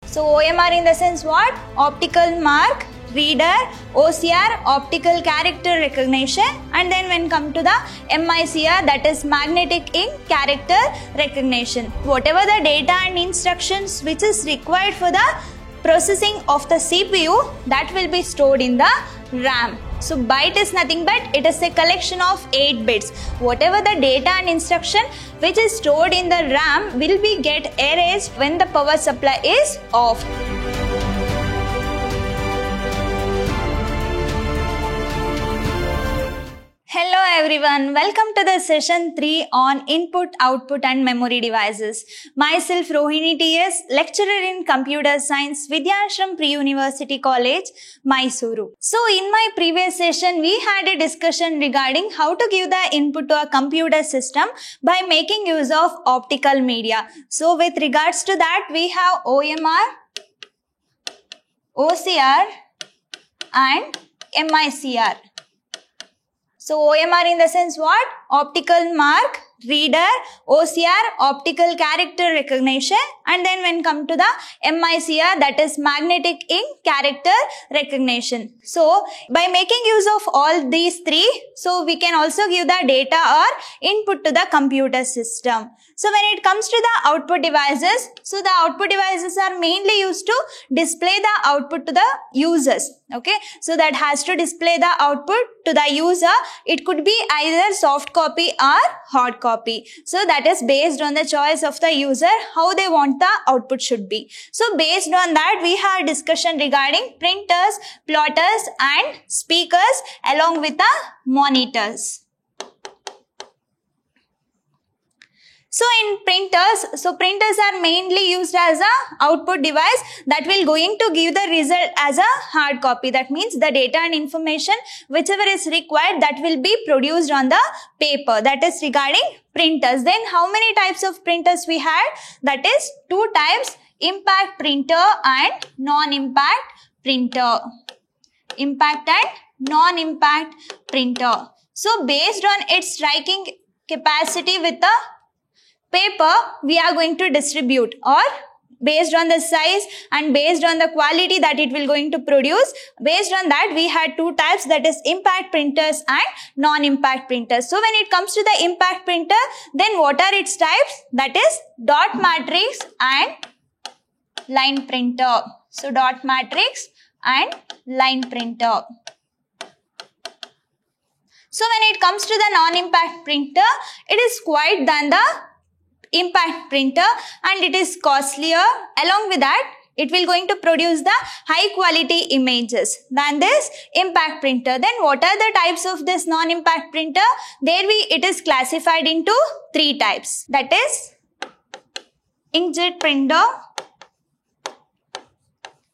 So OMR in the sense what? Optical mark reader, OCR optical character recognition, and then when come to the MICR, that is magnetic ink character recognition. Whatever the data and instructions which is required for the processing of the CPU, that will be stored in the RAM. So byte is nothing but it is a collection of 8 bits. Whatever the data and instruction which is stored in the RAM will be get erased when the power supply is off. Hello everyone, welcome to the session 3 on input, output and memory devices. Myself Rohini TS, lecturer in computer science, Vidyaashram Pre-University College, Mysuru. So in my previous session, we had a discussion regarding how to give the input to a computer system by making use of optical media. So with regards to that, we have OMR, OCR and MICR. So OMR in the sense what? Optical mark reader, OCR optical character recognition, and then when come to the MICR, that is magnetic ink character recognition. So by making use of all these three, so we can also give the data or input to the computer system. So when it comes to the output devices, so the output devices are mainly used to display the output to the users. Okay, so that has to display the output to the user. It could be either soft copy or hard copy. So that is based on the choice of the user, how they want the output should be. So based on that, we have discussion regarding printers, plotters and speakers along with the monitors. So in printers are mainly used as a output device that will going to give the result as a hard copy. That means the data and information whichever is required that will be produced on the paper. That is regarding printers. Then how many types of printers we had? That is 2 types, impact printer and non-impact printer. Impact and non-impact printer. So based on its striking capacity with the paper, we are going to distribute, or based on the size and based on the quality that it will going to produce, based on that we had 2 types, that is impact printers and non-impact printers. So when it comes to the impact printer, then what are its types? That is dot matrix and line printer. So dot matrix and line printer. So when it comes to the non-impact printer, it is quite than the impact printer and it is costlier. Along with that, it will going to produce the high quality images than this impact printer. Then what are the types of this non-impact printer? It is classified into 3 types. That is inkjet printer,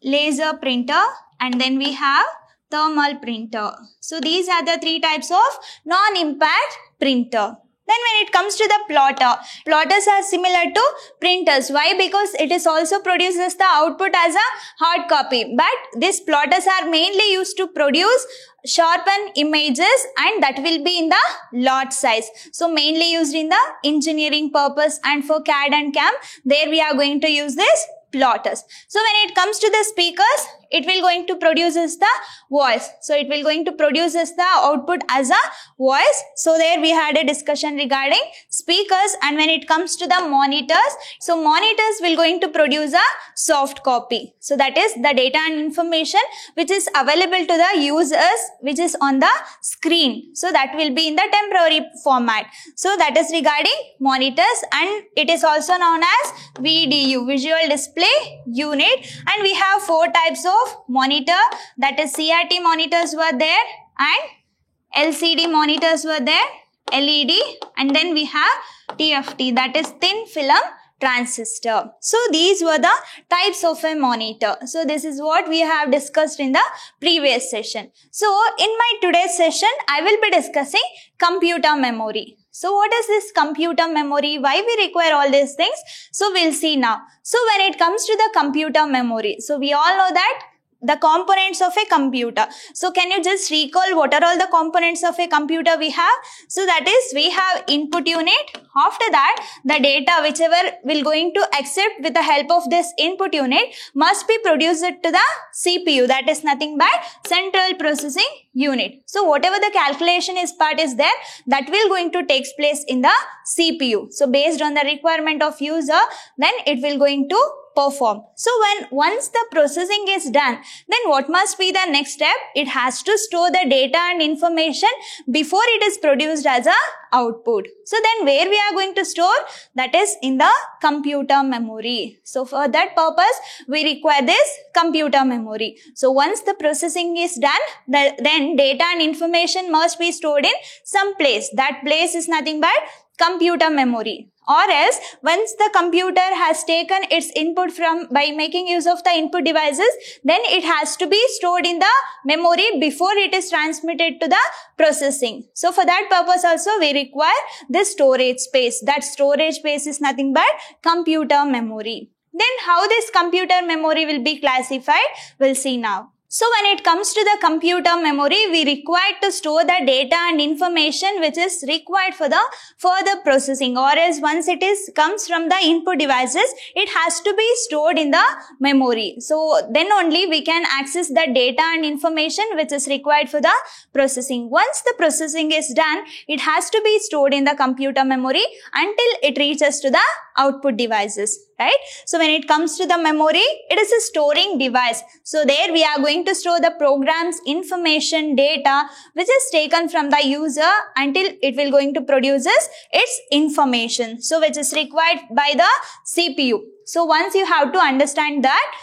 laser printer, and then we have thermal printer. So these are the 3 types of non-impact printer. Then when it comes to the plotter, plotters are similar to printers. Why? Because it is also produces the output as a hard copy. But these plotters are mainly used to produce sharpen images and that will be in the lot size. So mainly used in the engineering purpose and for CAD and CAM, there we are going to use this plotters. So when it comes to the speakers, it will going to produce the voice. So it will going to produce the output as a voice. So there we had a discussion regarding speakers. And when it comes to the monitors, so monitors will going to produce a soft copy. So that is the data and information which is available to the users which is on the screen. So that will be in the temporary format. So that is regarding monitors, and it is also known as VDU, Visual Display Unit. And we have 4 types of monitor, that is CRT monitors were there and LCD monitors were there, LED, and then we have TFT, that is thin film transistor. So these were the types of a monitor. So this is what we have discussed in the previous session. So in my today's session, I will be discussing computer memory. So what is this computer memory? Why we require all these things? So we'll see now. So when it comes to the computer memory, so we all know that the components of a computer. So can you just recall what are all the components of a computer we have? So that is, we have input unit. After that, the data whichever will going to accept with the help of this input unit must be produced to the CPU. That is nothing but central processing unit. So whatever the calculation is part is there, that will going to take place in the CPU. So based on the requirement of user, then it will going to perform. So once the processing is done, then what must be the next step? It has to store the data and information before it is produced as a output. So then where we are going to store? That is in the computer memory. So for that purpose, we require this computer memory. So once the processing is done, then data and information must be stored in some place. That place is nothing but computer memory. Or else, once the computer has taken its input by making use of the input devices, then it has to be stored in the memory before it is transmitted to the processing. So for that purpose also we require this storage space. That storage space is nothing but computer memory. Then how this computer memory will be classified, we'll see now. So when it comes to the computer memory, we require to store the data and information which is required for the further processing, or else once it comes from the input devices, it has to be stored in the memory. So then only we can access the data and information which is required for the processing. Once the processing is done, it has to be stored in the computer memory until it reaches to the output devices. Right? So when it comes to the memory, it is a storing device. So there we are going to store the programs, information, data which is taken from the user until it will going to produce its information. So which is required by the CPU. So once you have to understand that,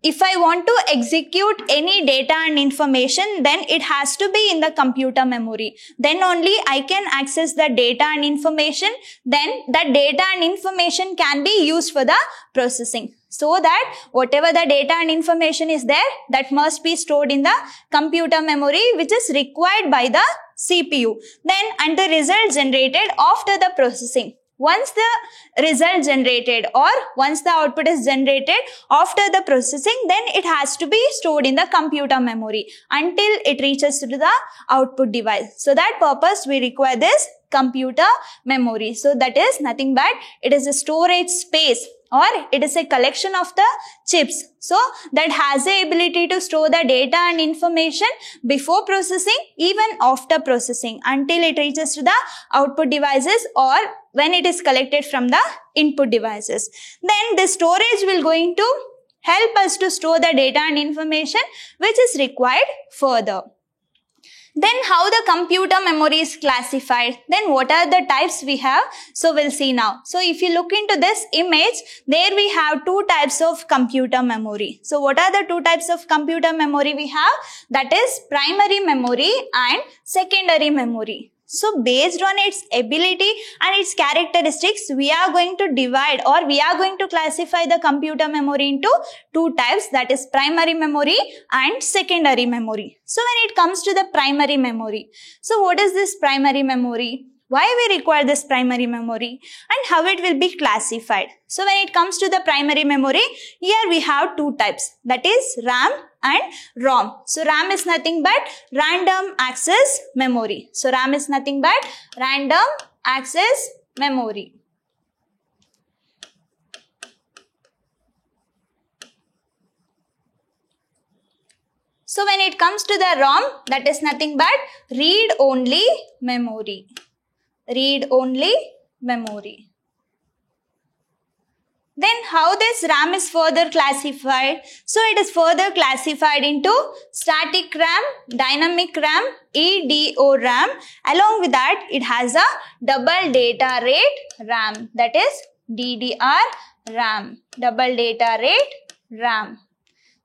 if I want to execute any data and information, then it has to be in the computer memory. Then only I can access the data and information. Then that data and information can be used for the processing. So that whatever the data and information is there, that must be stored in the computer memory which is required by the CPU. Then and the result generated after the processing. Once the result generated or once the output is generated after the processing, then it has to be stored in the computer memory until it reaches to the output device. So that purpose we require this computer memory. So that is nothing but it is a storage space, or it is a collection of the chips. So that has the ability to store the data and information before processing, even after processing, until it reaches to the output devices or when it is collected from the input devices. Then the storage will going to help us to store the data and information which is required further. Then how the computer memory is classified, then what are the types we have? So we'll see now. So if you look into this image, there we have two types of computer memory. So what are the two types of computer memory we have? That is primary memory and secondary memory. So based on its ability and its characteristics, we are going to divide or we are going to classify the computer memory into two types, that is primary memory and secondary memory. So when it comes to the primary memory, so what is this primary memory? Why we require this primary memory and how it will be classified? So when it comes to the primary memory, here we have two types, that is RAM and ROM. So RAM is nothing but random access memory. So RAM is nothing but random access memory. So when it comes to the ROM, that is nothing but read-only memory. Read-only memory. Then how this RAM is further classified? So it is further classified into static RAM, dynamic RAM, EDO RAM. Along with that, it has a double data rate RAM, that is DDR RAM, double data rate RAM.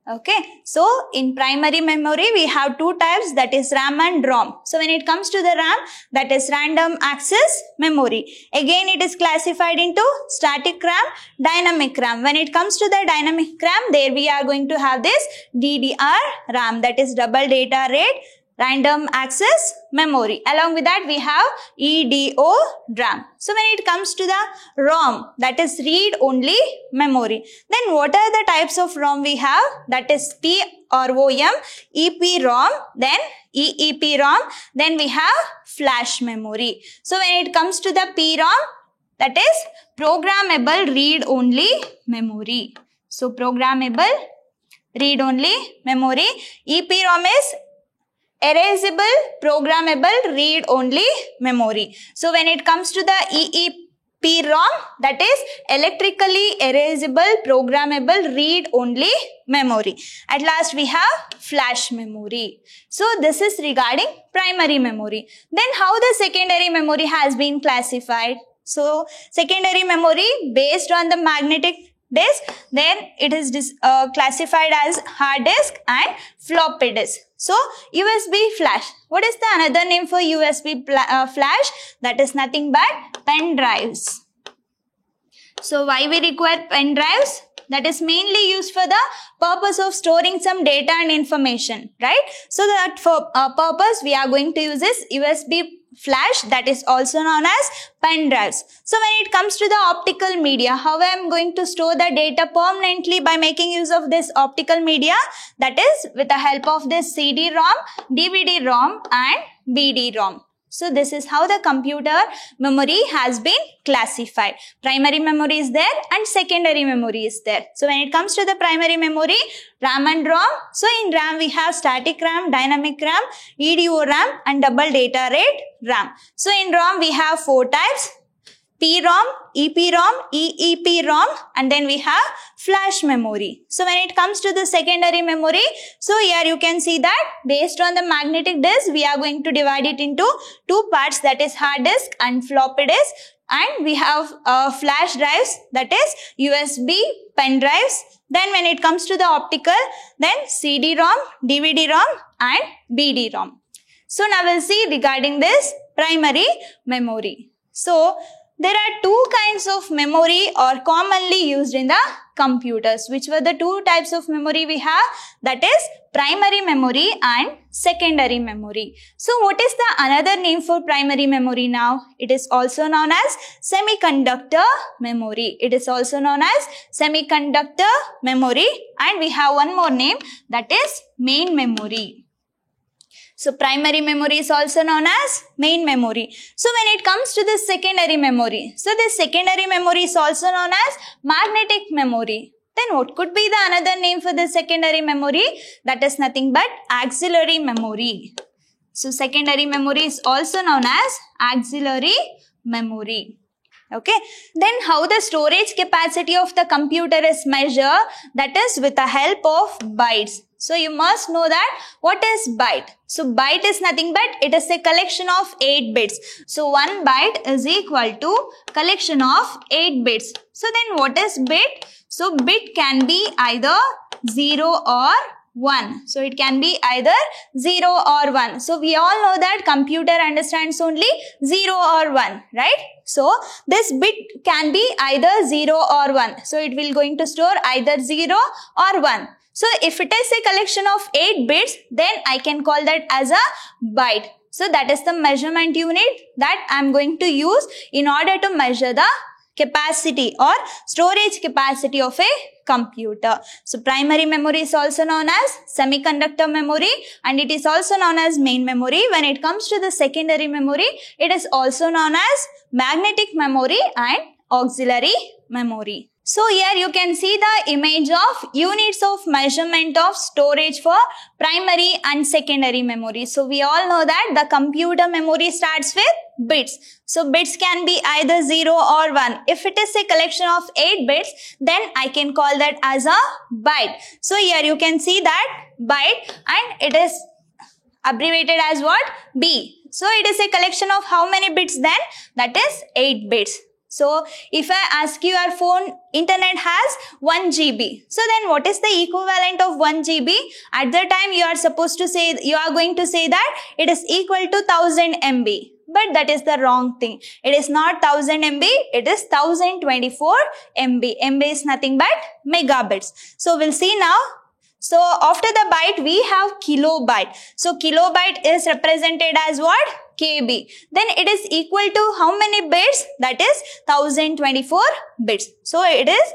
Okay, so in primary memory we have two types, that is RAM and ROM. So when it comes to the RAM, that is random access memory. Again it is classified into static RAM, dynamic RAM. When it comes to the dynamic RAM, there we are going to have this DDR RAM, that is double data rate random access memory. Along with that, we have EDO-RAM. So when it comes to the ROM, that is read-only memory. Then what are the types of ROM we have? That is PROM, EPROM, then EEPROM. Then we have flash memory. So when it comes to the PROM, that is programmable read-only memory. So programmable read-only memory. EPROM is erasable programmable read-only memory. So when it comes to the EEPROM, that is electrically erasable programmable read-only memory. At last we have flash memory. So this is regarding primary memory. Then how the secondary memory has been classified? So secondary memory based on the magnetic disk, then it is classified as hard disk and floppy disk. So USB flash. What is the another name for USB flash? That is nothing but pen drives. So why we require pen drives? That is mainly used for the purpose of storing some data and information, right? So that for purpose we are going to use this USB flash, that is also known as pen drives. So when it comes to the optical media, how I am going to store the data permanently by making use of this optical media? That is with the help of this CD-ROM, DVD-ROM and BD-ROM. So this is how the computer memory has been classified. Primary memory is there and secondary memory is there. So when it comes to the primary memory, RAM and ROM. So in RAM we have static RAM, dynamic RAM, EDO RAM and double data rate RAM. So in ROM we have 4 types: PROM, EPROM, EEPROM, and then we have flash memory. So when it comes to the secondary memory, so here you can see that based on the magnetic disk, we are going to divide it into 2 parts, that is hard disk and floppy disk. And we have flash drives, that is USB pen drives. Then when it comes to the optical, then CD-ROM, DVD-ROM and BD-ROM. So now we'll see regarding this primary memory. So there are 2 kinds of memory are commonly used in the computers. Which were the 2 types of memory we have? That is primary memory and secondary memory. So what is the another name for primary memory now? It is also known as semiconductor memory. It is also known as semiconductor memory, and we have one more name, that is main memory. So primary memory is also known as main memory. So when it comes to the secondary memory, so this secondary memory is also known as magnetic memory. Then what could be the another name for the secondary memory? That is nothing but auxiliary memory. So secondary memory is also known as auxiliary memory. Okay. Then how the storage capacity of the computer is measured? That is with the help of bytes. So you must know that what is byte. So byte is nothing but it is a collection of 8 bits. So 1 byte is equal to collection of 8 bits. So then what is bit? So bit can be either 0 or 1. So it can be either 0 or 1. So we all know that computer understands only 0 or 1, right? So this bit can be either 0 or 1. So it will going to store either 0 or 1. So if it is a collection of 8 bits, then I can call that as a byte. So that is the measurement unit that I am going to use in order to measure the capacity or storage capacity of a computer. So primary memory is also known as semiconductor memory, and it is also known as main memory. When it comes to the secondary memory, it is also known as magnetic memory and auxiliary memory. So here you can see the image of units of measurement of storage for primary and secondary memory. So we all know that the computer memory starts with bits. So bits can be either 0 or 1. If it is a collection of 8 bits, then I can call that as a byte. So here you can see that byte, and it is abbreviated as what? B. So it is a collection of how many bits then? That is 8 bits. So if I ask you, your phone internet has 1 GB. So then what is the equivalent of 1 GB? At the time you are supposed to say, you are going to say that it is equal to 1000 MB. But that is the wrong thing. It is not 1000 MB, it is 1024 MB. MB is nothing but megabits. So we'll see now. So after the byte, we have kilobyte. So kilobyte is represented as what? KB. Then it is equal to how many bits? That is 1024 bits. So it is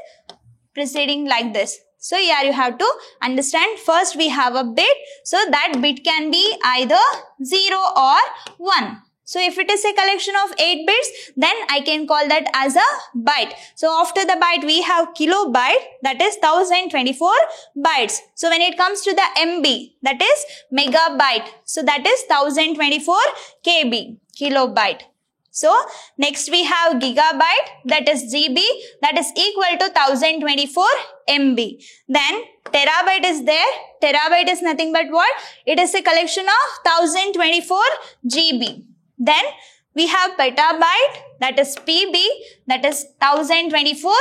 proceeding like this. So here you have to understand, first we have a bit. So that bit can be either 0 or 1. So if it is a collection of 8 bits, then I can call that as a byte. So after the byte, we have kilobyte, that is 1024 bytes. So when it comes to the MB, that is megabyte. So that is 1024 KB, kilobyte. So next we have gigabyte, that is GB, that is equal to 1024 MB. Then terabyte is there. Terabyte is nothing but what? It is a collection of 1024 GB. Then we have petabyte, that is PB, that is 1024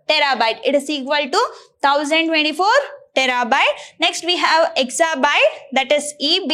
terabyte. It is equal to 1024 terabyte. Next we have exabyte, that is EB,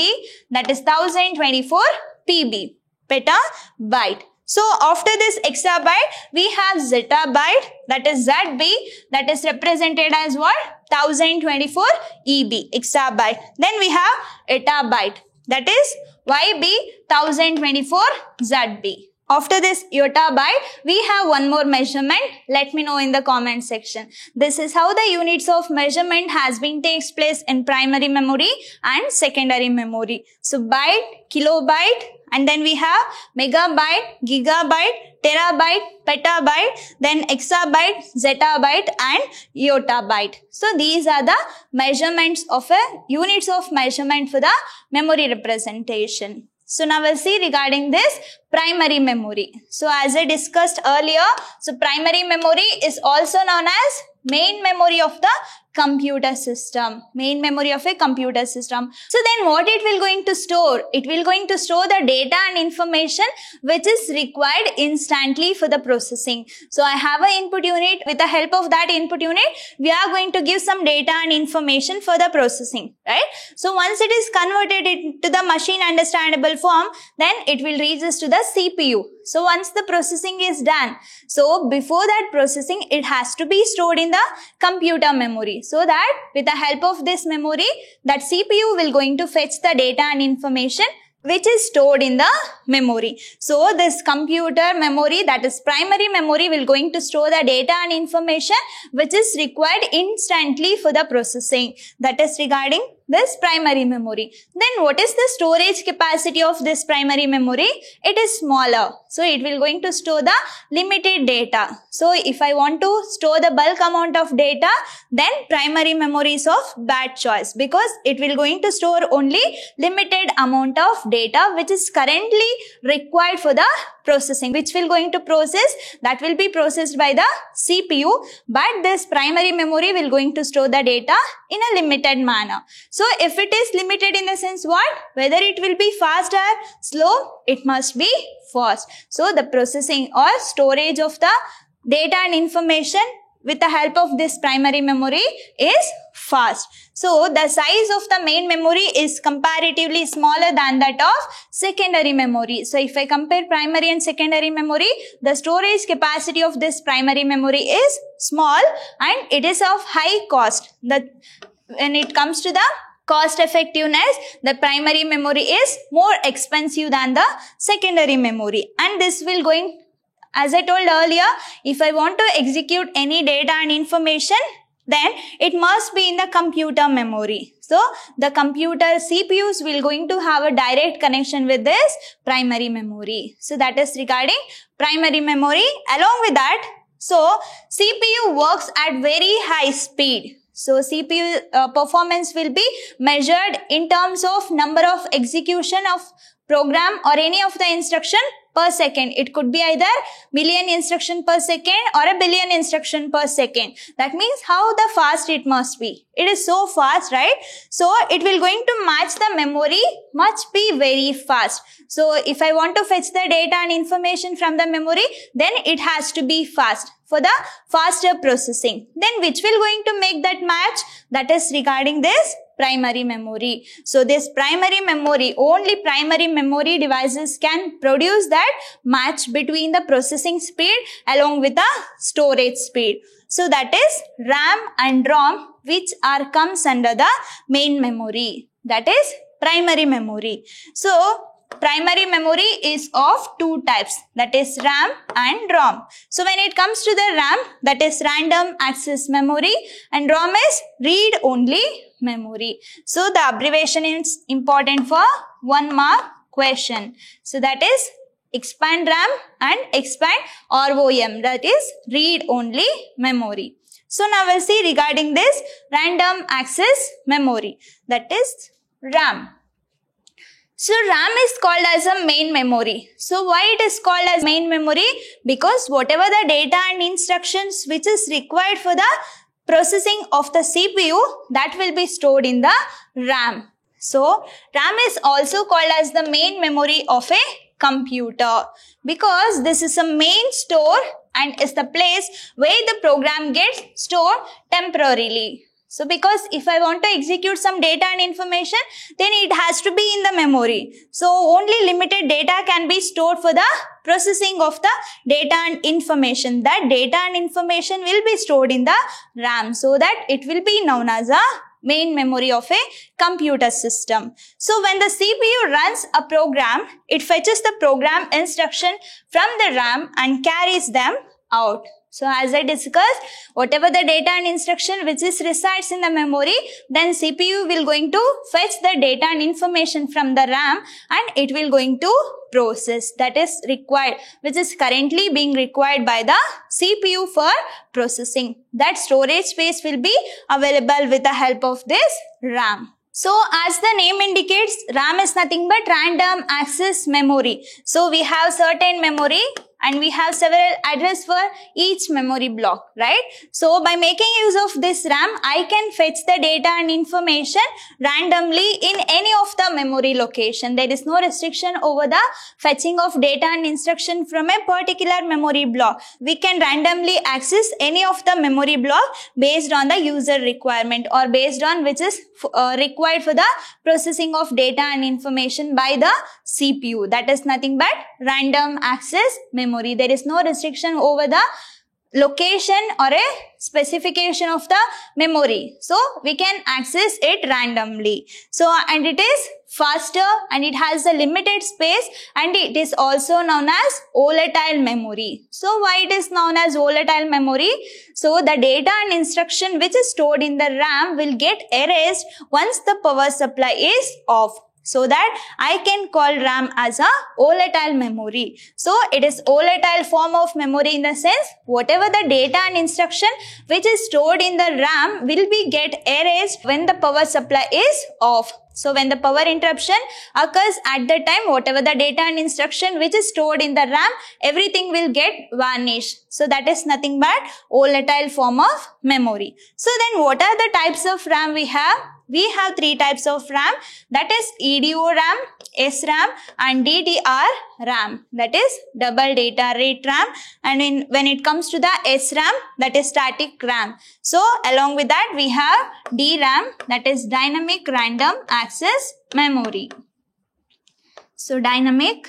that is 1024 PB, petabyte. So after this exabyte, we have zettabyte, that is ZB, that is represented as what? 1024 EB, exabyte. Then we have etabyte, that is YB 1024 ZB. After this yottabyte, we have one more measurement. Let me know in the comment section. This is how the units of measurement has been takes place in primary memory and secondary memory. So byte, kilobyte, and then we have megabyte, gigabyte, terabyte, petabyte, then exabyte, zettabyte and yottabyte. So these are the measurements of units of measurement for the memory representation. So now we'll see regarding this primary memory. So as I discussed earlier, so primary memory is also known as main memory of the computer system. Main memory of a computer system. So then what it will going to store? It will going to store the data and information which is required instantly for the processing. So I have an input unit. With the help of that input unit, we are going to give some data and information for the processing, right? So once it is converted into the machine understandable form, then it will reach us to the CPU. So once the processing is done, so before that processing, it has to be stored in the computer memory. So that with the help of this memory, that CPU will going to fetch the data and information which is stored in the memory. So this computer memory, that is primary memory, will going to store the data and information which is required instantly for the processing. That is regarding this primary memory. Then what is the storage capacity of this primary memory? It is smaller. So it will going to store the limited data. So if I want to store the bulk amount of data, then primary memory is of bad choice, because it will going to store only limited amount of data which is currently required for the processing, which will going to process, that will be processed by the CPU, but this primary memory will going to store the data in a limited manner. So if it is limited in the sense what? Whether it will be fast or slow, it must be fast. So the processing or storage of the data and information with the help of this primary memory is fast. So the size of the main memory is comparatively smaller than that of secondary memory. So if I compare primary and secondary memory, the storage capacity of this primary memory is small and it is of high cost. When it comes to the cost effectiveness, the primary memory is more expensive than the secondary memory. And this will going, as I told earlier, if I want to execute any data and information, then it must be in the computer memory. So the computer CPUs will going to have a direct connection with this primary memory. So that is regarding primary memory. Along with that, so CPU works at very high speed. So CPU performance will be measured in terms of number of execution of program or any of the instruction per second. It could be either million instruction per second or a billion instruction per second. That means how the fast it must be. It is so fast, right? So it will going to match the memory, must be very fast. So if I want to fetch the data and information from the memory, then it has to be fast for the faster processing. Then which will going to make that match? That is regarding this primary memory. So this primary memory, only primary memory devices can produce that match between the processing speed along with the storage speed. So that is RAM and ROM, which comes under the main memory. That is primary memory. So primary memory is of two types, that is RAM and ROM. So when it comes to the RAM, that is random access memory, and ROM is read-only memory. So the abbreviation is important for 1 mark question. So that is expand RAM and expand ROM, that is read-only memory. So now we'll see regarding this random access memory, that is RAM. So RAM is called as a main memory. So why it is called as main memory? Because whatever the data and instructions which is required for the processing of the CPU, that will be stored in the RAM. So RAM is also called as the main memory of a computer because this is a main store and is the place where the program gets stored temporarily. So because if I want to execute some data and information, then it has to be in the memory. So only limited data can be stored for the processing of the data and information. That data and information will be stored in the RAM so that it will be known as a main memory of a computer system. So when the CPU runs a program, it fetches the program instruction from the RAM and carries them out. So as I discussed, whatever the data and instruction which is resides in the memory, then CPU will going to fetch the data and information from the RAM and it will going to process, that is required, which is currently being required by the CPU for processing. That storage space will be available with the help of this RAM. So as the name indicates, RAM is nothing but random access memory. So we have certain memory and we have several address for each memory block, right? So by making use of this RAM, I can fetch the data and information randomly in any of the memory location. There is no restriction over the fetching of data and instruction from a particular memory block. We can randomly access any of the memory block based on the user requirement or based on which is required for the processing of data and information by the CPU. That is nothing but random access memory. There is no restriction over the location or a specification of the memory. So we can access it randomly. So and it is faster and it has a limited space and it is also known as volatile memory. So why it is known as volatile memory? So the data and instruction which is stored in the RAM will get erased once the power supply is off. So that I can call RAM as a volatile memory. So it is volatile form of memory in the sense whatever the data and instruction which is stored in the RAM will be get erased when the power supply is off. So when the power interruption occurs at the time, whatever the data and instruction which is stored in the RAM, everything will get vanished. So that is nothing but volatile form of memory. So then what are the types of RAM we have? We have three types of RAM, that is EDO RAM, SRAM and DDR RAM, that is double data rate RAM, and when it comes to the SRAM, that is static RAM. So along with that we have DRAM, that is dynamic random access memory. So dynamic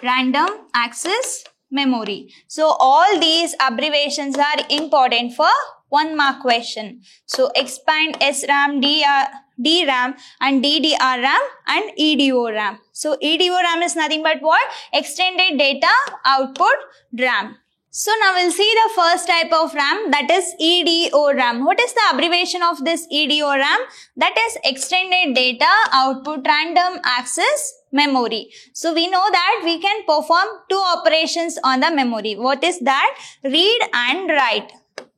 random access memory. So all these abbreviations are important for 1 mark question. So expand SRAM, DRAM and DDR RAM and EDO RAM. So EDO RAM is nothing but what? Extended data output RAM. So now we'll see the first type of RAM, that is EDO RAM. What is the abbreviation of this EDO RAM? That is extended data output random access memory. So we know that we can perform two operations on the memory. What is that? Read and write.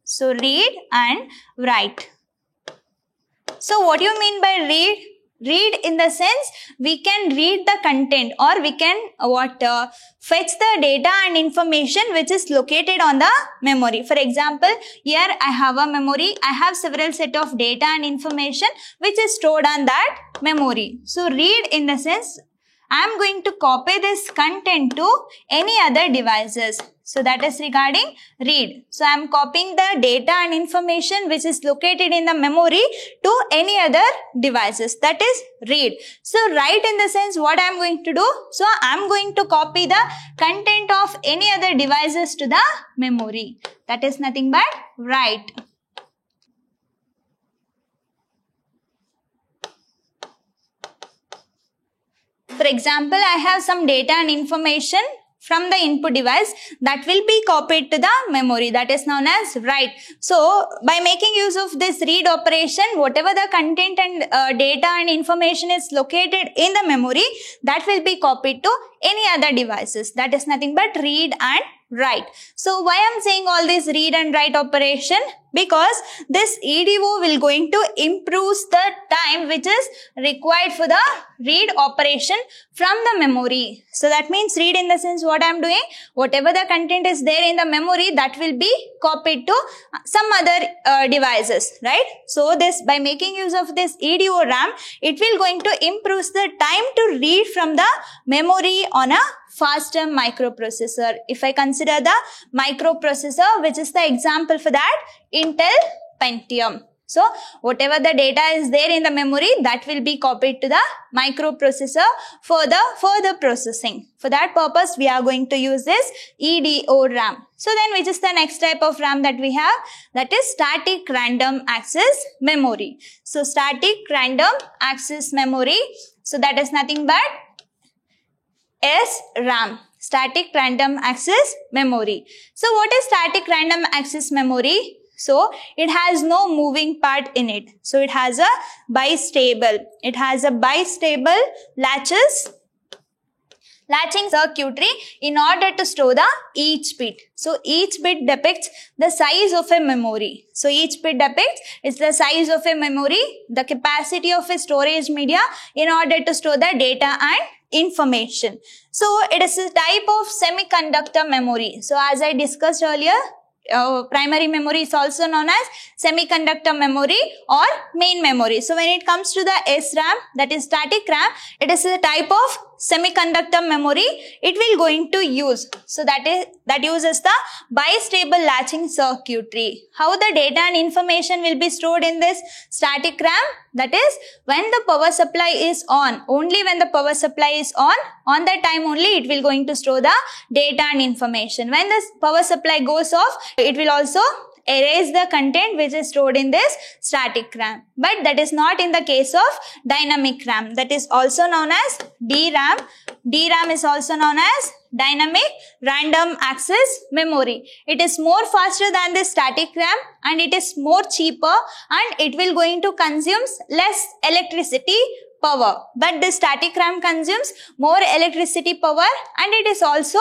So read and write. So what do you mean by read? Read in the sense we can read the content or we can fetch the data and information which is located on the memory. For example, here I have a memory. I have several set of data and information which is stored on that memory. So read in the sense I am going to copy this content to any other devices. So that is regarding read. So I am copying the data and information which is located in the memory to any other devices. That is read. So write in the sense what I am going to do. So I am going to copy the content of any other devices to the memory. That is nothing but write. For example, I have some data and information from the input device that will be copied to the memory. That is known as write. So, by making use of this read operation, whatever the content and data and information is located in the memory, that will be copied to any other devices. That is nothing but read and write. So, why I am saying all this read and write operation? Because this EDO will going to improve the time which is required for the read operation from the memory. So that means read in the sense what I am doing, whatever the content is there in the memory, that will be copied to some other devices, right? So this, by making use of this EDO RAM, it will going to improve the time to read from the memory on a faster microprocessor. If I consider the microprocessor, which is the example for that, Intel Pentium. So, whatever the data is there in the memory, that will be copied to the microprocessor for the further processing. For that purpose, we are going to use this EDO RAM. So, then which is the next type of RAM that we have? That is static random access memory. So, static random access memory. So, that is nothing but SRAM, static random access memory. So what is static random access memory? So it has no moving part in it. So it has a bistable. It has a bistable latching circuitry in order to store the each bit. So each bit depicts the size of a memory. So each bit depicts is the size of a memory, the capacity of a storage media in order to store the data and information. So it is a type of semiconductor memory. So as I discussed earlier, primary memory is also known as semiconductor memory or main memory. So when it comes to the SRAM, that is static RAM, it is a type of semiconductor memory it will going to use. So that uses the bistable latching circuitry. How the data and information will be stored in this static RAM? That is when the power supply is on. Only when the power supply is on that time only it will going to store the data and information. When the power supply goes off, it will also erase the content which is stored in this static RAM. But that is not in the case of dynamic RAM. That is also known as DRAM. DRAM is also known as dynamic random access memory. It is more faster than the static RAM and it is more cheaper and it will going to consume less electricity power. But the static RAM consumes more electricity power and it is also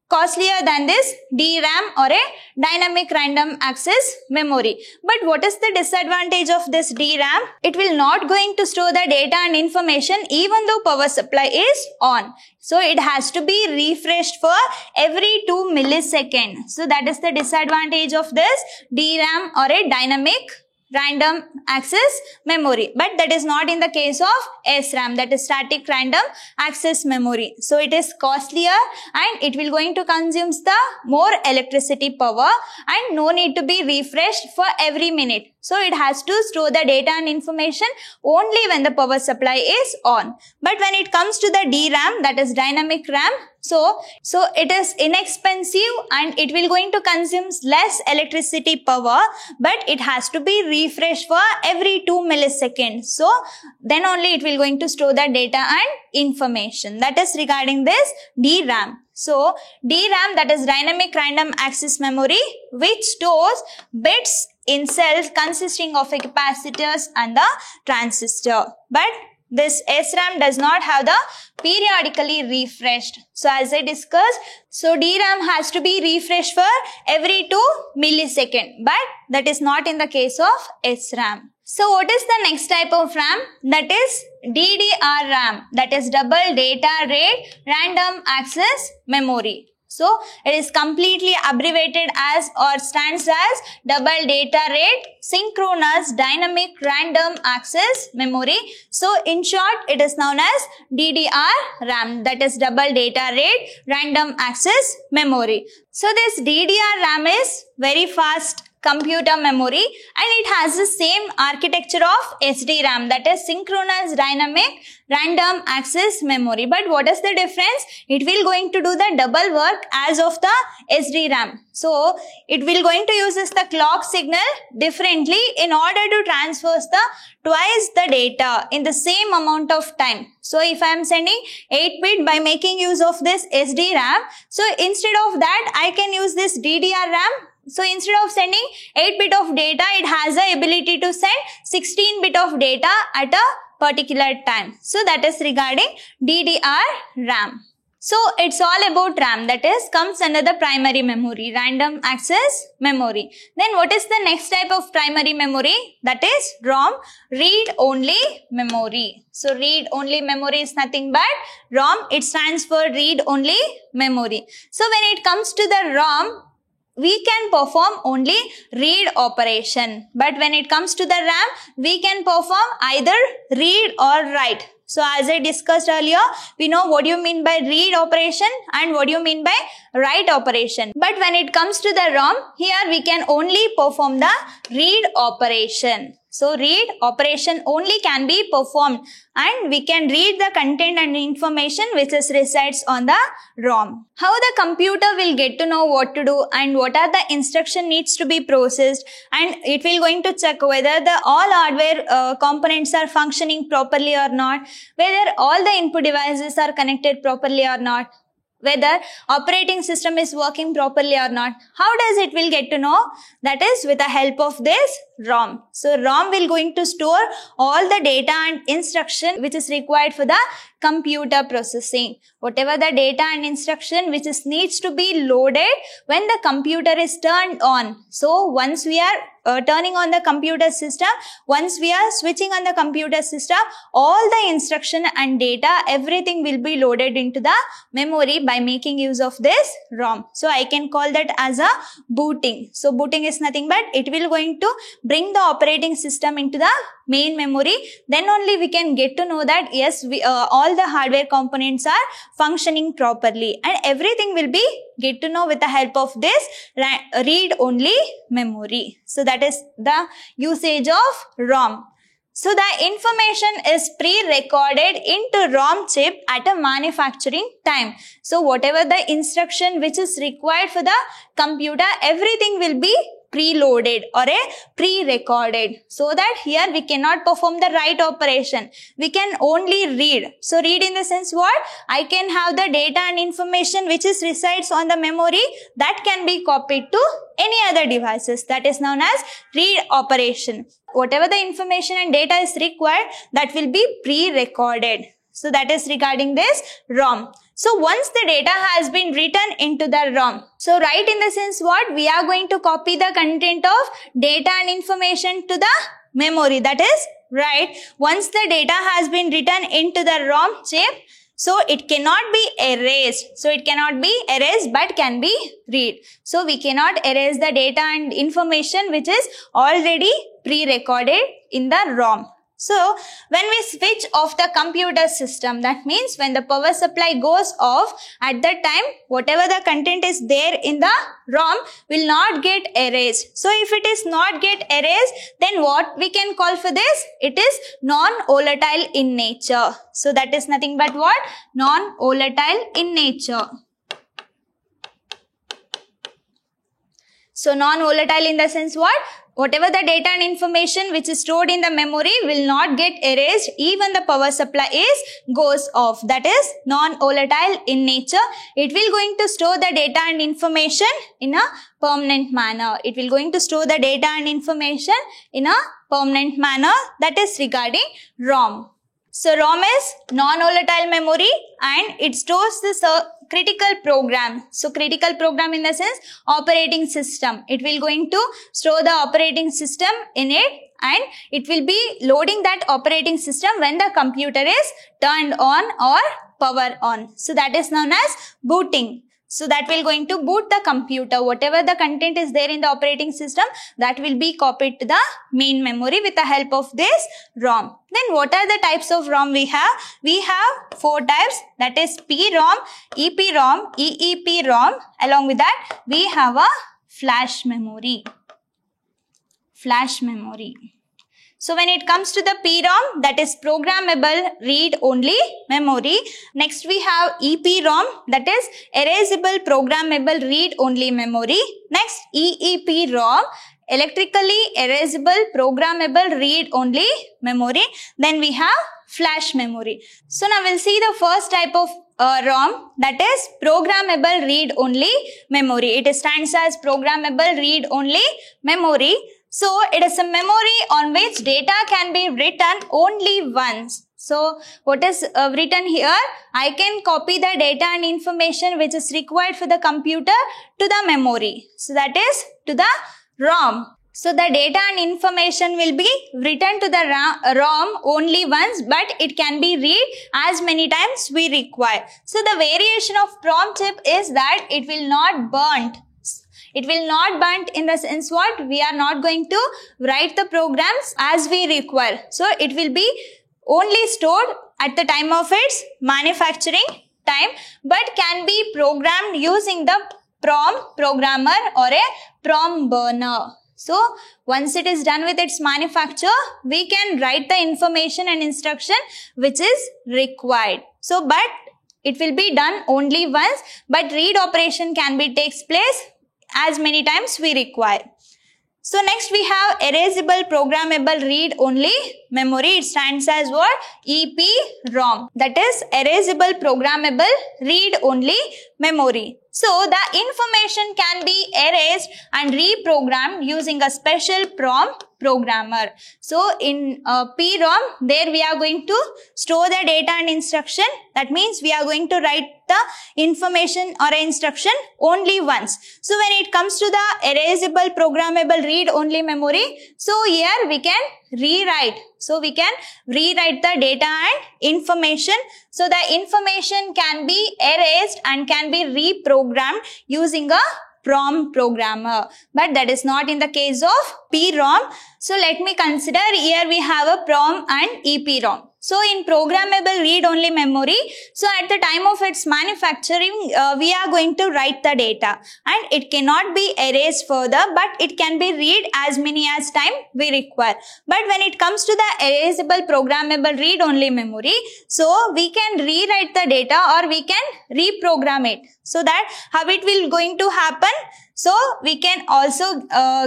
costlier than this DRAM or a dynamic random access memory. But what is the disadvantage of this DRAM? It will not going to store the data and information even though power supply is on. So it has to be refreshed for every 2 milliseconds. So that is the disadvantage of this DRAM or a dynamic random access memory. But that is not in the case of SRAM, that is static random access memory. So it is costlier and it will going to consume the more electricity power and no need to be refreshed for every minute. So it has to store the data and information only when the power supply is on. But when it comes to the DRAM, that is dynamic RAM, so it is inexpensive and it will going to consume less electricity power, but it has to be refreshed for every 2 milliseconds. So then only it will going to store the data and information. That is regarding this DRAM. So DRAM, that is dynamic random access memory, which stores bits in cells consisting of a capacitors and the transistor. But this SRAM does not have the periodically refreshed. So as I discussed, so DRAM has to be refreshed for every 2 milliseconds, but that is not in the case of SRAM. So what is the next type of RAM? That is DDR RAM, that is double data rate random access memory. So it is completely abbreviated as or stands as double data rate synchronous dynamic random access memory. So in short, it is known as DDR-RAM, that is double data rate random access memory. So this DDR-RAM is very fast computer memory and it has the same architecture of SDRAM, that is synchronous dynamic random access memory. But what is the difference? It will going to do the double work as of the SDRAM. So it will going to use the clock signal differently in order to transfer the twice the data in the same amount of time. So if I am sending 8-bit by making use of this SDRAM, so instead of that I can use this DDR-RAM. So instead of sending 8-bit of data, it has the ability to send 16-bit of data at a particular time. So that is regarding DDR-RAM. So it's all about RAM, that is comes under the primary memory, random access memory. Then what is the next type of primary memory? That is ROM, read-only memory. So read-only memory is nothing but ROM. It stands for read-only memory. So when it comes to the ROM, we can perform only read operation. But when it comes to the RAM, we can perform either read or write. So as I discussed earlier, we know what you mean by read operation and what you mean by write operation. But when it comes to the ROM, here we can only perform the read operation. So read operation only can be performed and we can read the content and information which resides on the ROM. How the computer will get to know what to do and what are the instruction needs to be processed, and it will going to check whether the all hardware components are functioning properly or not, whether all the input devices are connected properly or not, whether operating system is working properly or not. How does it will get to know? That is with the help of this ROM. So ROM will going to store all the data and instruction which is required for the computer processing. Whatever the data and instruction which is needs to be loaded when the computer is turned on. So once we are turning on the computer system, once we are switching on the computer system, all the instruction and data, everything will be loaded into the memory by making use of this ROM. So I can call that as a booting. So booting is nothing but it will going to bring the operating system into the main memory. Then only we can get to know that yes, all the hardware components are functioning properly, and everything will be get to know with the help of this read-only memory. So that is the usage of ROM. So the information is pre-recorded into ROM chip at a manufacturing time. So whatever the instruction which is required for the computer, everything will be preloaded or a pre-recorded, so that here we cannot perform the write operation. We can only read. So read in the sense what? I can have the data and information which is resides on the memory that can be copied to any other devices. That is known as read operation. Whatever the information and data is required, that will be pre-recorded. So that is regarding this ROM. So once the data has been written into the ROM, so write in the sense what? We are going to copy the content of data and information to the memory. That is right. Once the data has been written into the ROM chip, so it cannot be erased. So it cannot be erased but can be read. So we cannot erase the data and information which is already pre-recorded in the ROM. So when we switch off the computer system, that means when the power supply goes off, at that time whatever the content is there in the ROM will not get erased. So if it is not get erased, then what we can call for this? It is non-volatile in nature. So that is nothing but what? Non-volatile in nature. So non-volatile in the sense what? Whatever the data and information which is stored in the memory will not get erased even the power supply goes off. That is non-volatile in nature. It will going to store the data and information in a permanent manner. It will going to store the data and information in a permanent manner. That is regarding ROM. So ROM is non-volatile memory and it stores the critical program. So critical program in the sense operating system. It will going to store the operating system in it and it will be loading that operating system when the computer is turned on or power on. So that is known as booting. So that will going to boot the computer. Whatever the content is there in the operating system, that will be copied to the main memory with the help of this ROM. Then what are the types of ROM we have? We have 4 types, that is PROM, EPROM, EEPROM. Along with that, we have a flash memory. Flash memory. So when it comes to the PROM, that is programmable read-only memory. Next we have EPROM, that is erasable programmable read-only memory. Next EEPROM, electrically erasable programmable read-only memory. Then we have flash memory. So now we'll see the first type of ROM, that is programmable read-only memory. It stands as programmable read-only memory. So it is a memory on which data can be written only once. So what is written here? I can copy the data and information which is required for the computer to the memory. So that is to the ROM. So the data and information will be written to the ROM only once, but it can be read as many times we require. So the variation of PROM chip is that it will not burnt. It will not burnt in the sense what? We are not going to write the programs as we require. So it will be only stored at the time of its manufacturing time, but can be programmed using the PROM programmer or a PROM burner. So once it is done with its manufacture, we can write the information and instruction which is required. So but it will be done only once, but read operation can be takes place as many times we require. So next we have erasable programmable read-only memory. It stands as what? EPROM. That is erasable programmable read-only memory. So the information can be erased and reprogrammed using a special PROM programmer. So in PROM, there we are going to store the data and instruction. That means we are going to write the information or instruction only once. So when it comes to the erasable programmable read-only memory, so here we can rewrite. So we can rewrite the data and information. So the information can be erased and can be reprogrammed using a PROM programmer. But that is not in the case of PROM. So let me consider here we have a PROM and EPROM. So in programmable read-only memory, so at the time of its manufacturing, we are going to write the data and it cannot be erased further, but it can be read as many as time we require. But when it comes to the erasable programmable read-only memory, so we can rewrite the data or we can reprogram it. So that how it will going to happen? So we can also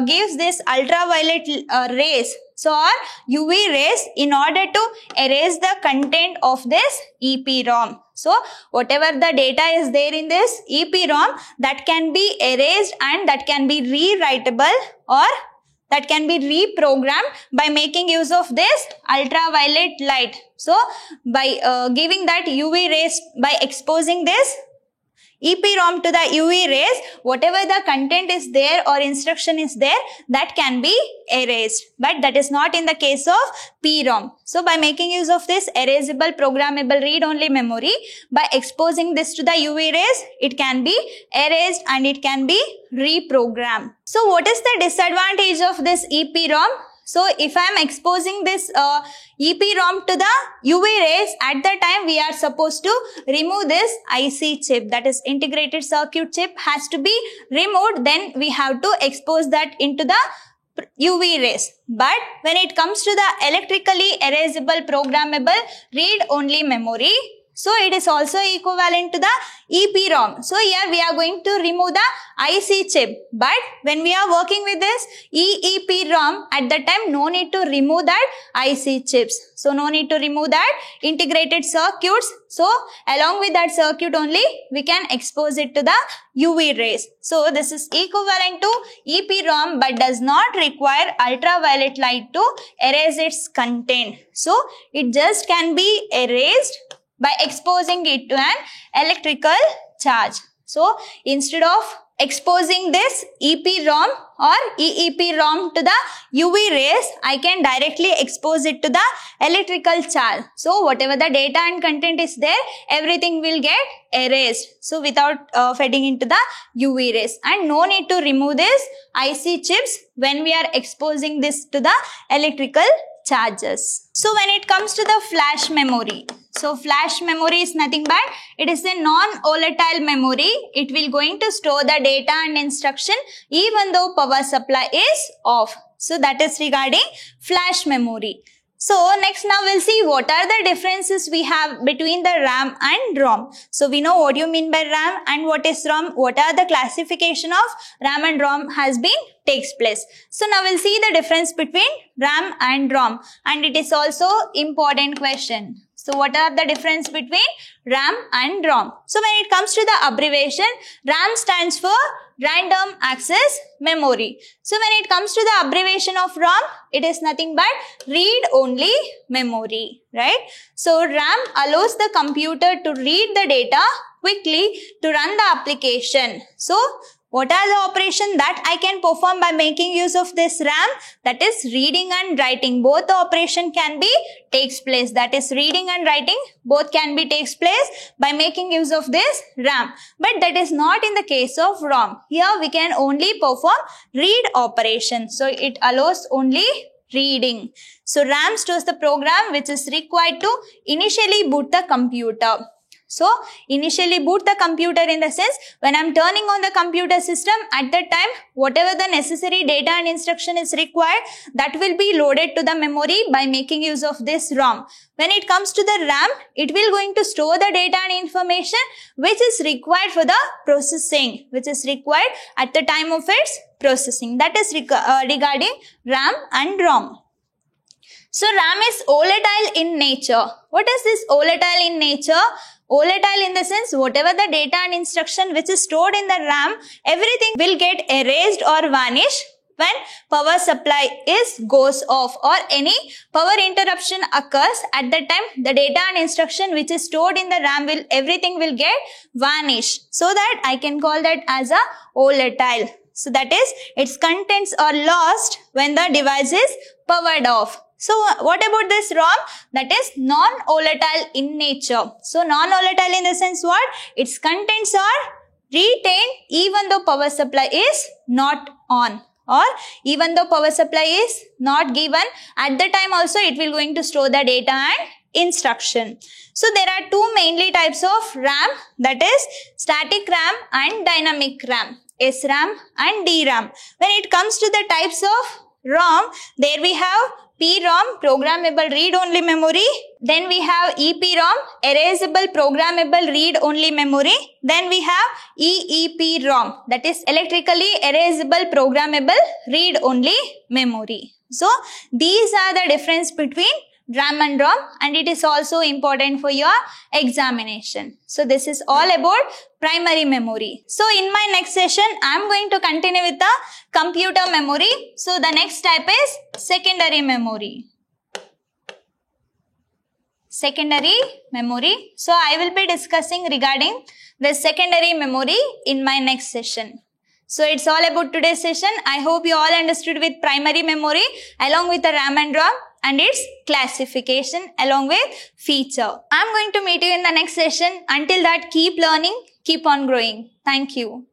give this ultraviolet rays. So or UV rays in order to erase the content of this EPROM. So whatever the data is there in this EPROM, that can be erased and that can be rewritable or that can be reprogrammed by making use of this ultraviolet light. So by giving that UV rays, by exposing this EPROM to the UV rays, whatever the content is there or instruction is there, that can be erased. But that is not in the case of PROM. So by making use of this erasable programmable read-only memory, by exposing this to the UV rays, it can be erased and it can be reprogrammed. So what is the disadvantage of this EPROM? So if I am exposing this EPROM to the UV rays, at the time we are supposed to remove this IC chip, that is integrated circuit chip has to be removed. Then we have to expose that into the UV rays. But when it comes to the electrically erasable programmable read-only memory, so it is also equivalent to the EPROM. So here we are going to remove the IC chip. But when we are working with this EEPROM, at that time no need to remove that IC chips. So no need to remove that integrated circuits. So along with that circuit only, we can expose it to the UV rays. So this is equivalent to EPROM but does not require ultraviolet light to erase its content. So it just can be erased by exposing it to an electrical charge. So instead of exposing this EPROM or EEPROM to the UV rays, I can directly expose it to the electrical charge. So whatever the data and content is there, everything will get erased. So without feeding into the UV rays, and no need to remove this IC chips when we are exposing this to the electrical charges. So when it comes to the flash memory, so flash memory is nothing but it is a non-volatile memory. It will going to store the data and instruction even though power supply is off. So that is regarding flash memory. So next now we'll see what are the differences we have between the RAM and ROM. So we know what you mean by RAM and what is ROM. What are the classification of RAM and ROM has been takes place. So now we'll see the difference between RAM and ROM, and it is also important question. So what are the difference between RAM and ROM? So when it comes to the abbreviation, RAM stands for Random Access Memory. So when it comes to the abbreviation of ROM, it is nothing but Read Only Memory, right? So RAM allows the computer to read the data quickly to run the application. So what are the operations that I can perform by making use of this RAM? That is reading and writing. Both the operation can be takes place. That is reading and writing both can be takes place by making use of this RAM. But that is not in the case of ROM. Here we can only perform read operation. So it allows only reading. So RAM stores the program which is required to initially boot the computer. So initially boot the computer in the sense when I'm turning on the computer system, at that time whatever the necessary data and instruction is required, that will be loaded to the memory by making use of this ROM. When it comes to the RAM, it will going to store the data and information which is required for the processing, which is required at the time of its processing. That is regarding RAM and ROM. So RAM is volatile in nature. What is this volatile in nature? Volatile in the sense whatever the data and instruction which is stored in the RAM, everything will get erased or vanished when power supply goes off or any power interruption occurs. At that time the data and instruction which is stored in the RAM everything will get vanished. So that I can call that as a volatile. So that is its contents are lost when the device is powered off. So what about this ROM? That is non-volatile in nature. So non-volatile in the sense what? Its contents are retained even though power supply is not on, or even though power supply is not given, at the time also it will going to store the data and instruction. So there are two mainly types of RAM, that is static RAM and dynamic RAM, SRAM and DRAM. When it comes to the types of ROM, there we have PROM, programmable read-only memory. Then we have EPROM, erasable programmable read-only memory. Then we have EEPROM, that is electrically erasable programmable read-only memory. So these are the difference between RAM and ROM, and it is also important for your examination. So this is all about primary memory. So in my next session, I am going to continue with the computer memory. So the next type is secondary memory. Secondary memory. So I will be discussing regarding the secondary memory in my next session. So it's all about today's session. I hope you all understood with primary memory along with the RAM and ROM and its classification along with feature. I'm going to meet you in the next session. Until that, keep learning, keep on growing. Thank you.